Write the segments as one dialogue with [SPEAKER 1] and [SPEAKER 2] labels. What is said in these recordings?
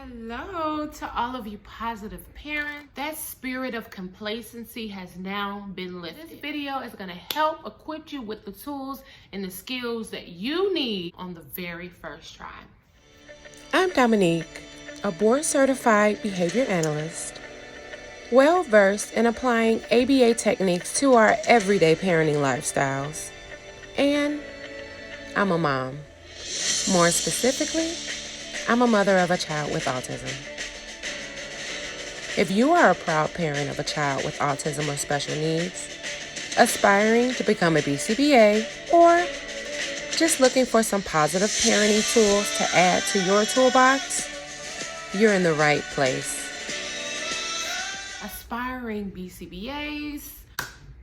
[SPEAKER 1] Hello to all of you positive parents. That spirit of complacency has now been lifted. This video is going to help equip you with the tools and the skills that you need on the very first try.
[SPEAKER 2] I'm Dominique, a board-certified behavior analyst, well-versed in applying ABA techniques to our everyday parenting lifestyles. And I'm a mom. More specifically, I'm a mother of a child with autism. If you are a proud parent of a child with autism or special needs, aspiring to become a BCBA, or just looking for some positive parenting tools to add to your toolbox, you're in the right place.
[SPEAKER 1] Aspiring BCBAs,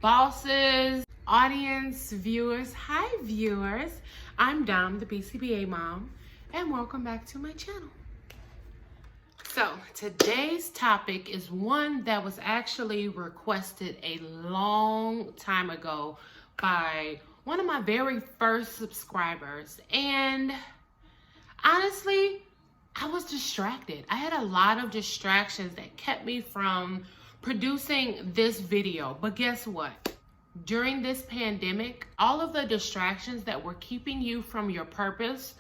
[SPEAKER 1] bosses, audience, viewers. Hi viewers, I'm Dom, the BCBA mom, and welcome back to my channel. So today's topic is one that was actually requested a long time ago by one of my very first subscribers, and honestly, I was distracted. I had a lot of distractions that kept me from producing this video. But guess what? During this pandemic, all of the distractions that were keeping you from your purpose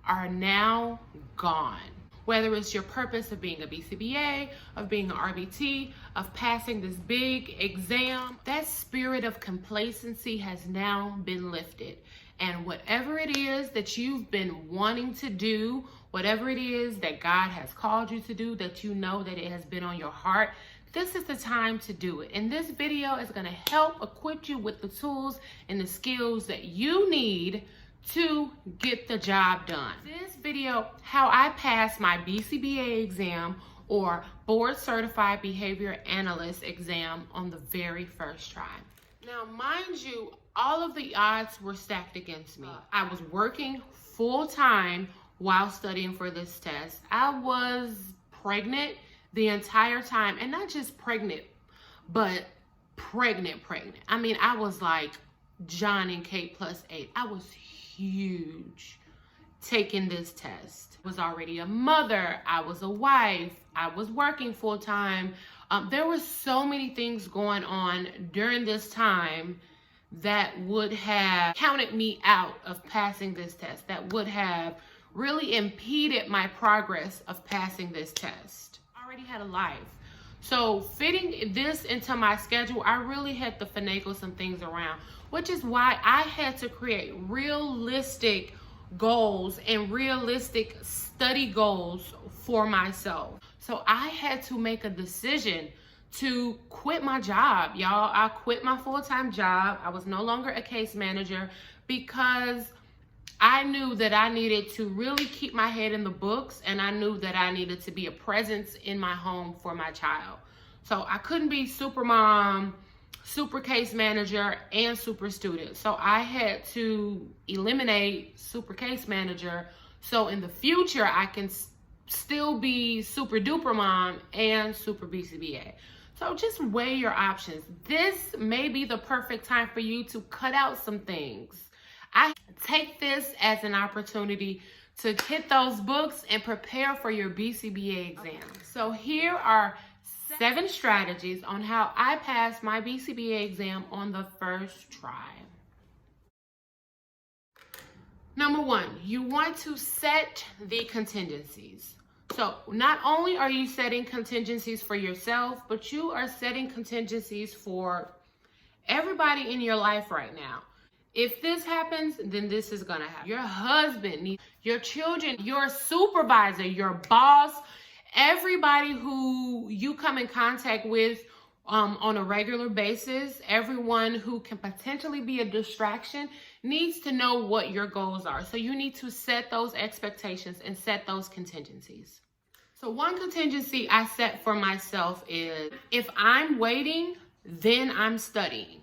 [SPEAKER 1] are now gone. Whether it's your purpose of being a BCBA, of being an RBT, of passing this big exam, that spirit of complacency has now been lifted. And whatever it is that you've been wanting to do, whatever it is that God has called you to do, that you know that it has been on your heart, this is the time to do it. And this video is going to help equip you with the tools and the skills that you need to get the job done. This video, how I passed my BCBA exam or Board Certified Behavior Analyst exam on the very first try. Now, mind you, all of the odds were stacked against me. I was working full time while studying for this test. I was pregnant the entire time, and not just pregnant, but pregnant. I mean, I was like John and Kate +8. I was huge taking this test. I was already a mother. I was a wife. I was working full time. There were so many things going on during this time that would have counted me out of passing this test, that would have really impeded my progress of passing this test. I already had a life. So fitting this into my schedule, I really had to finagle some things around, which is why I had to create realistic goals and realistic study goals for myself. So I had to make a decision to quit my job, y'all. I quit my full-time job. I was no longer a case manager because I knew that I needed to really keep my head in the books, and I knew that I needed to be a presence in my home for my child. So I couldn't be super mom, super case manager, and super student. So I had to eliminate super case manager so in the future I can still be super duper mom and super BCBA. So just weigh your options. This may be the perfect time for you to cut out some things. I take this as an opportunity to hit those books and prepare for your BCBA exam. So here are 7 strategies on how I passed my BCBA exam on the first try. Number 1, you want to set the contingencies. So not only are you setting contingencies for yourself, but you are setting contingencies for everybody in your life right now. If this happens, then this is gonna happen. Your husband, your children, your supervisor, your boss, everybody who you come in contact with on a regular basis, everyone who can potentially be a distraction needs to know what your goals are. So you need to set those expectations and set those contingencies. So one contingency I set for myself is, if I'm waiting, then I'm studying.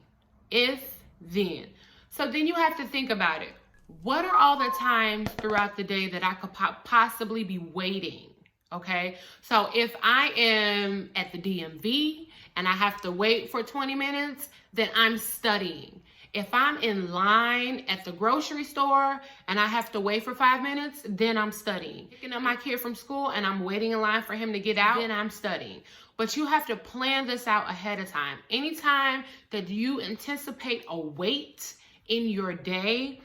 [SPEAKER 1] If, then. So then you have to think about it. What are all the times throughout the day that I could possibly be waiting? Okay, so if I am at the DMV and I have to wait for 20 minutes, then I'm studying. If I'm in line at the grocery store and I have to wait for 5 minutes, then I'm studying. Picking up my kid from school and I'm waiting in line for him to get out, then I'm studying. But you have to plan this out ahead of time. Anytime that you anticipate a wait in your day,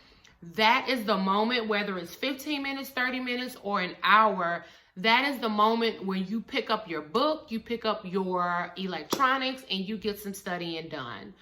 [SPEAKER 1] that is the moment, whether it's 15 minutes, 30 minutes, or an hour, that is the moment when you pick up your book, you pick up your electronics, and you get some studying done.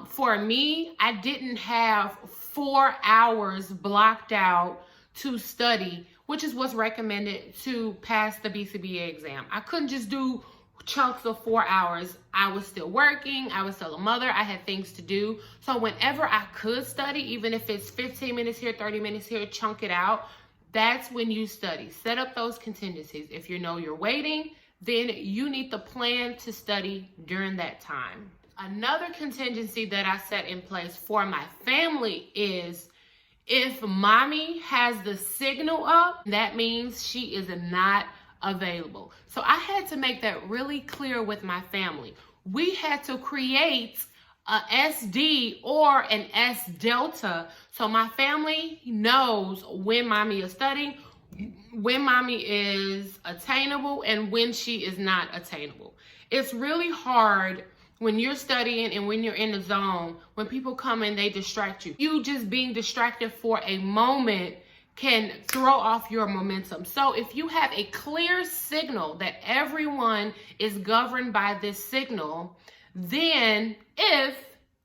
[SPEAKER 1] For me, I didn't have 4 hours blocked out to study, which is what's recommended to pass the BCBA exam. I couldn't just do chunks of 4 hours. I was still working. I was still a mother. I had things to do. So whenever I could study, even if it's 15 minutes here, 30 minutes here, chunk it out. That's when you study. Set up those contingencies. If you know you're waiting, then you need to plan to study during that time. Another contingency that I set in place for my family is if mommy has the signal up, that means she is not available. So I had to make that really clear with my family. We had to create a SD or an S delta so my family knows when mommy is studying, when mommy is attainable, and when she is not attainable. It's really hard when you're studying and when you're in the zone, when people come and they distract you. You just being distracted for a moment can throw off your momentum. So if you have a clear signal that everyone is governed by this signal, then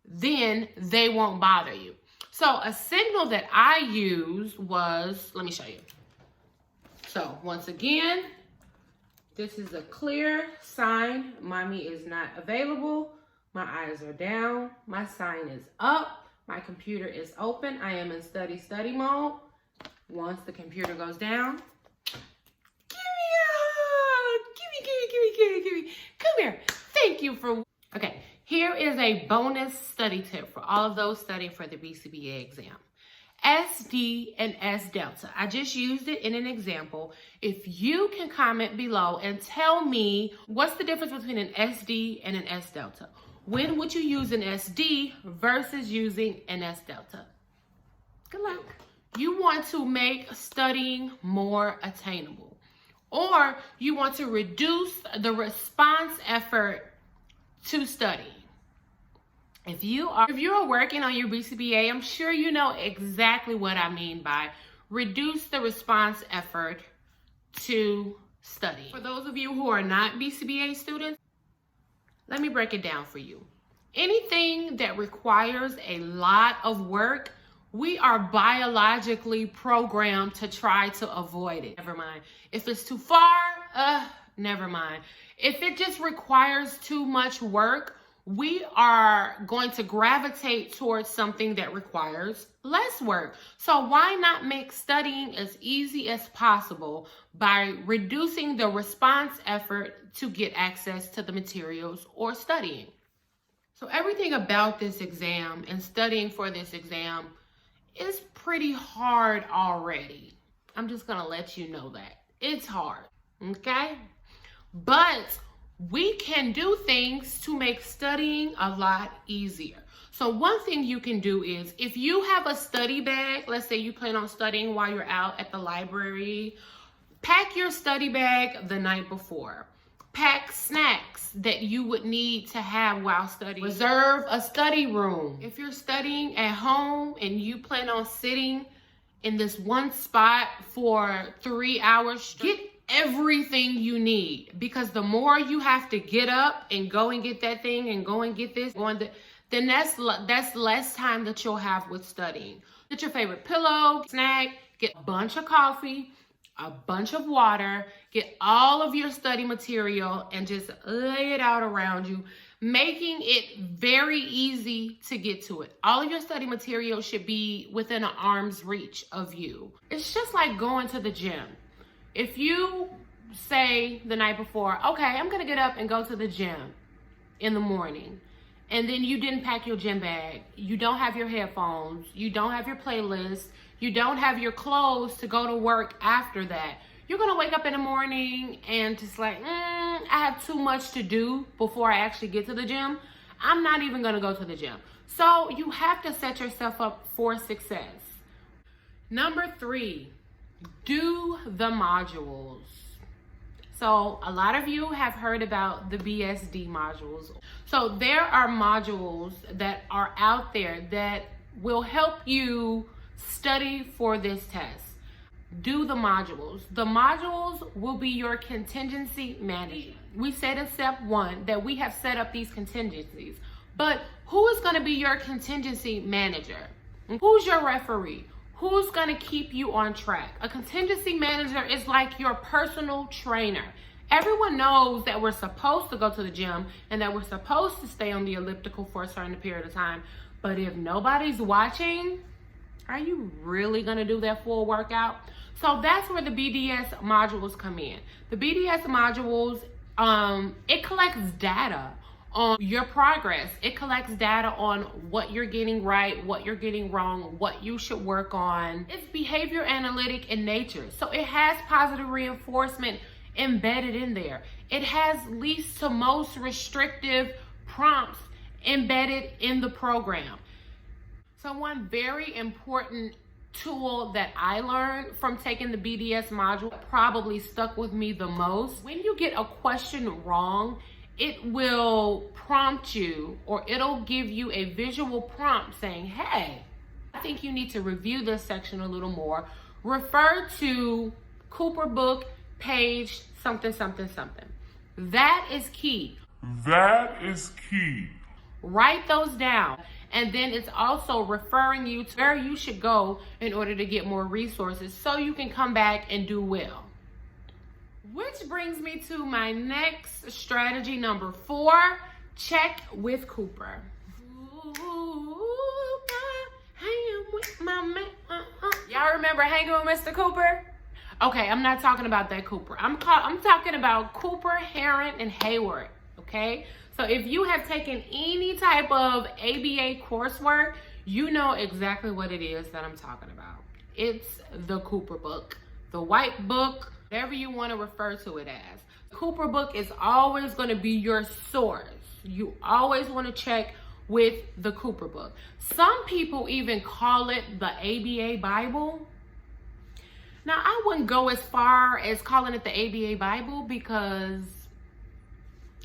[SPEAKER 1] they won't bother you. So a signal that I used was, let me show you. So once again, this is a clear sign. Mommy is not available. My eyes are down. My sign is up. My computer is open. I am in study mode. Once the computer goes down, give me. Come here. Thank you for, okay. Here is a bonus study tip for all of those studying for the BCBA exam. SD and S delta. I just used it in an example. If you can comment below and tell me what's the difference between an SD and an S delta. When would you use an SD versus using an S delta? Good luck. You want to make studying more attainable, or you want to reduce the response effort to study. If you are working on your BCBA, I'm sure you know exactly what I mean by reduce the response effort to study. For those of you who are not BCBA students, let me break it down for you. Anything that requires a lot of work, we are biologically programmed to try to avoid it. Never mind. If it's too far, never mind. If it just requires too much work, we are going to gravitate towards something that requires less work. So why not make studying as easy as possible by reducing the response effort to get access to the materials or studying? So everything about this exam and studying for this exam is pretty hard already. I'm just gonna let you know that. It's hard, okay? But we can do things to make studying a lot easier. So one thing you can do is, if you have a study bag, let's say you plan on studying while you're out at the library, pack your study bag the night before. Pack snacks that you would need to have while studying. Reserve a study room. If you're studying at home and you plan on sitting in this one spot for 3 hours, get everything you need, because the more you have to get up and go and get that thing and go and get this, then that's less time that you'll have with studying. Get your favorite pillow, snack, get a bunch of coffee, a bunch of water, get all of your study material and just lay it out around you, making it very easy to get to it. All of your study material should be within an arm's reach of you. It's just like going to the gym. If you say the night before, okay, I'm gonna get up and go to the gym in the morning, and then you didn't pack your gym bag, you don't have your headphones, you don't have your playlist, you don't have your clothes to go to work after that, you're gonna wake up in the morning and just like, I have too much to do before I actually get to the gym. I'm not even gonna go to the gym. So you have to set yourself up for success. Number 3, do the modules. So a lot of you have heard about the BSD modules. So there are modules that are out there that will help you study for this test. Do the modules. The modules will be your contingency manager. We said in step 1 that we have set up these contingencies, but who is going to be your contingency manager? Who's your referee? Who's going to keep you on track? A contingency manager is like your personal trainer. Everyone knows that we're supposed to go to the gym and that we're supposed to stay on the elliptical for a certain period of time. But if nobody's watching, are you really going to do that full workout? So that's where the BDS modules come in. The BDS modules, it collects data on your progress. It collects data on what you're getting right, what you're getting wrong, what you should work on. It's behavior analytic in nature. So it has positive reinforcement embedded in there. It has least to most restrictive prompts embedded in the program. So one very important tool that I learned from taking the BDS module probably stuck with me the most. When you get a question wrong, it will prompt you, or it'll give you a visual prompt saying, hey, I think you need to review this section a little more. Refer to Cooper book, page something, something, something. That is key.
[SPEAKER 3] That is key.
[SPEAKER 1] Write those down. And then it's also referring you to where you should go in order to get more resources so you can come back and do well. Which brings me to my next strategy, number 4, check with Cooper. Hanging with my man. Y'all remember hanging with Mr. Cooper? Okay, I'm not talking about that Cooper. I'm talking about Cooper, Heron, and Hayward, okay? So if you have taken any type of ABA coursework, you know exactly what it is that I'm talking about. It's the Cooper book, the white book, whatever you want to refer to it as. The Cooper book is always going to be your source. You always want to check with the Cooper book. Some people even call it the ABA Bible. Now, I wouldn't go as far as calling it the ABA Bible because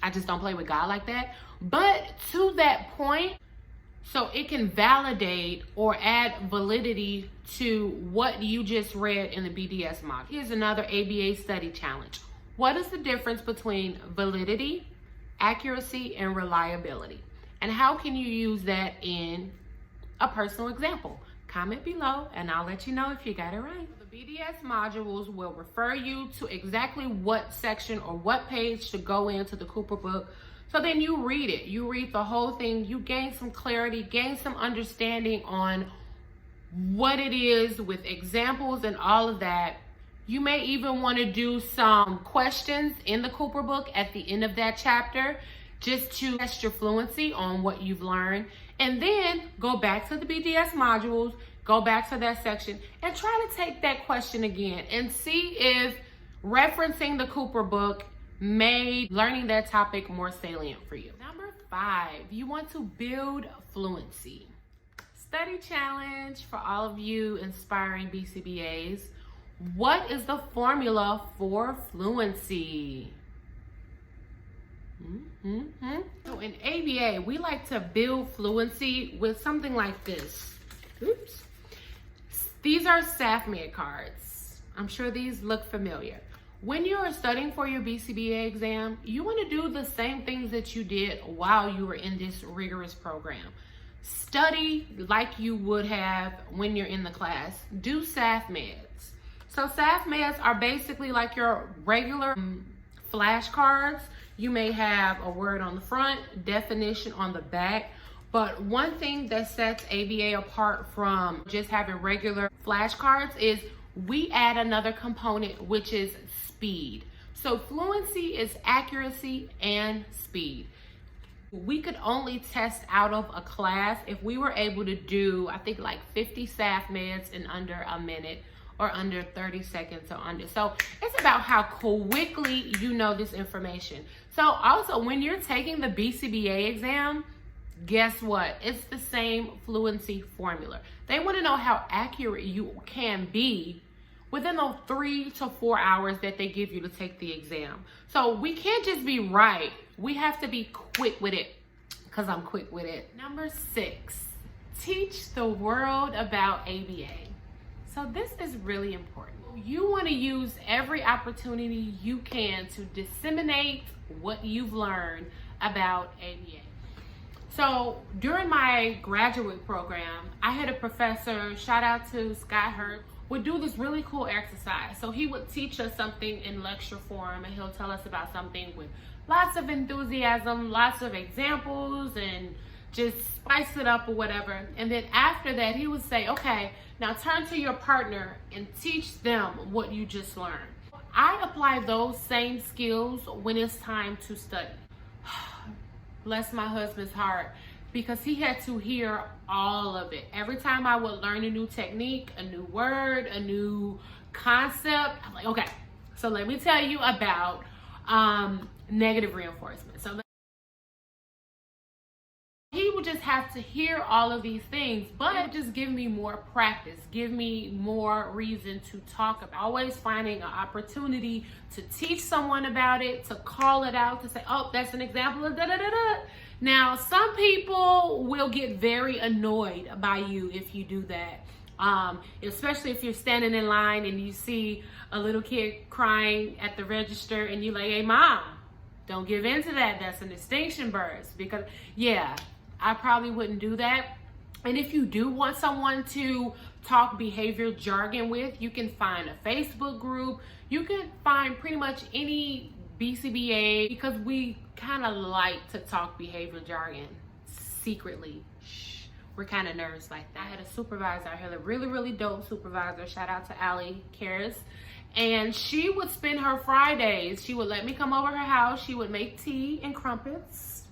[SPEAKER 1] I just don't play with God like that. But to that point, so it can validate or add validity to what you just read in the BDS module. Here's another ABA study challenge. What is the difference between validity, accuracy, and reliability? And how can you use that in a personal example? Comment below and I'll let you know if you got it right. The BDS modules will refer you to exactly what section or what page to go into the Cooper book. So then you read it. You read the whole thing. You gain some clarity, gain some understanding on what it is with examples and all of that. You may even want to do some questions in the Cooper book at the end of that chapter just to test your fluency on what you've learned. And then go back to the BDS modules, go back to that section and try to take that question again and see if referencing the Cooper book made learning that topic more salient for you. Number 5, you want to build fluency. Study challenge for all of you inspiring BCBAs. What is the formula for fluency? So in ABA, we like to build fluency with something like this. Oops. These are SAFMED cards. I'm sure these look familiar. When you are studying for your BCBA exam, you want to do the same things that you did while you were in this rigorous program. Study like you would have when you're in the class. Do SAFMEDs. So SAFMEDs are basically like your regular flashcards. You may have a word on the front, definition on the back, but one thing that sets ABA apart from just having regular flashcards is we add another component, which is speed. So fluency is accuracy and speed. We could only test out of a class if we were able to do, I think, like 50 SAFMEDs in under a minute or under 30 seconds or under. So it's about how quickly you know this information. So also when you're taking the BCBA exam, Guess what? It's the same fluency formula. They want to know how accurate you can be within those 3 to 4 hours that they give you to take the exam. So we can't just be right. We have to be quick with it, because I'm quick with it. Number 6, teach the world about ABA. So this is really important. You want to use every opportunity you can to disseminate what you've learned about ABA. So during my graduate program, I had a professor, shout out to Scott Hurt, would do this really cool exercise. So he would teach us something in lecture form, and he'll tell us about something with lots of enthusiasm, lots of examples, and just spice it up or whatever. And then after that, he would say, okay, now turn to your partner and teach them what you just learned. I apply those same skills when it's time to study. Bless my husband's heart, because he had to hear all of it. Every time I would learn a new technique, a new word, a new concept, I'm like, okay, so let me tell you about negative reinforcement. So he would just have to hear all of these things, but it would just give me more practice, give me more reason to talk about. Always finding an opportunity to teach someone about it, to call it out, to say, oh, that's an example of da-da-da-da. Now, some people will get very annoyed by you if you do that, especially if you're standing in line and you see a little kid crying at the register and you're like, hey, mom, don't give in to that. That's an extinction burst. Because, yeah, I probably wouldn't do that. And if you do want someone to talk behavior jargon with, you can find a Facebook group. You can find pretty much any BCBA, because we kind of like to talk behavior jargon secretly. Shh, we're kind of nerds like that. I had a supervisor, I had a really, really dope supervisor. Shout out to Allie Karras. And she would spend her Fridays, she would let me come over her house. She would make tea and crumpets.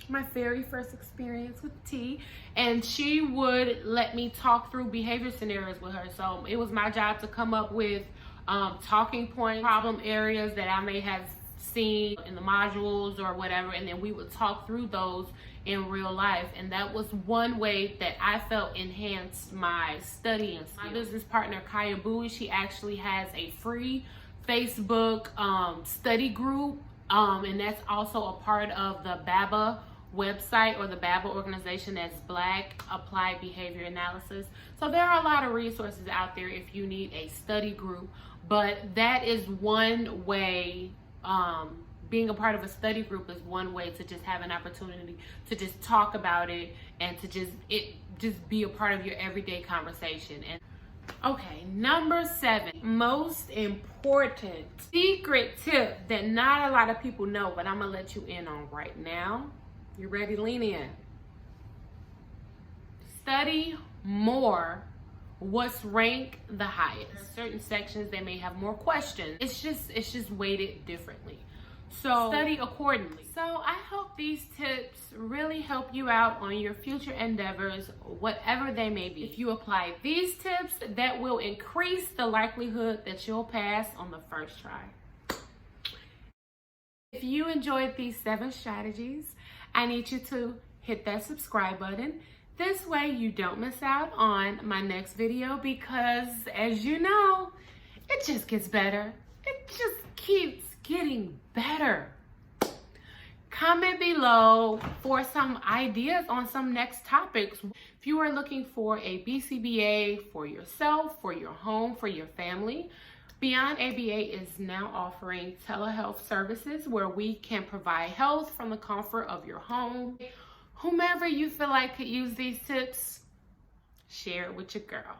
[SPEAKER 1] My very first experience with tea. And she would let me talk through behavior scenarios with her. So it was my job to come up with talking point problem areas that I may have seen in the modules or whatever, and then we would talk through those in real life. And that was one way that I felt enhanced my studying skills. My business partner, Kaya Bowie, she actually has a free Facebook study group, and that's also a part of the BABA website, or the BABA organization, that's Black Applied Behavior Analysis. So there are a lot of resources out there if you need a study group, but that is one way. Being a part of a study group is one way to just have an opportunity to just talk about it, and to just be a part of your everyday conversation. And okay, number 7, most important secret tip that not a lot of people know, but I'm gonna let you in on right now. You ready? Lean in. Study more what's ranked the highest. Certain sections, they may have more questions. It's just weighted differently. So study accordingly. So I hope these tips really help you out on your future endeavors, whatever they may be. If you apply these tips, that will increase the likelihood that you'll pass on the first try. If you enjoyed these 7 strategies, I need you to hit that subscribe button. This way you don't miss out on my next video, because as you know, it just gets better. It just keeps getting better. Comment below for some ideas on some next topics. If you are looking for a BCBA for yourself, for your home, for your family, Beyond ABA is now offering telehealth services where we can provide health from the comfort of your home. Whomever you feel like could use these tips, share it with your girl.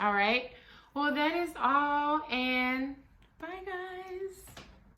[SPEAKER 1] All right. Well, that is all, and bye, guys.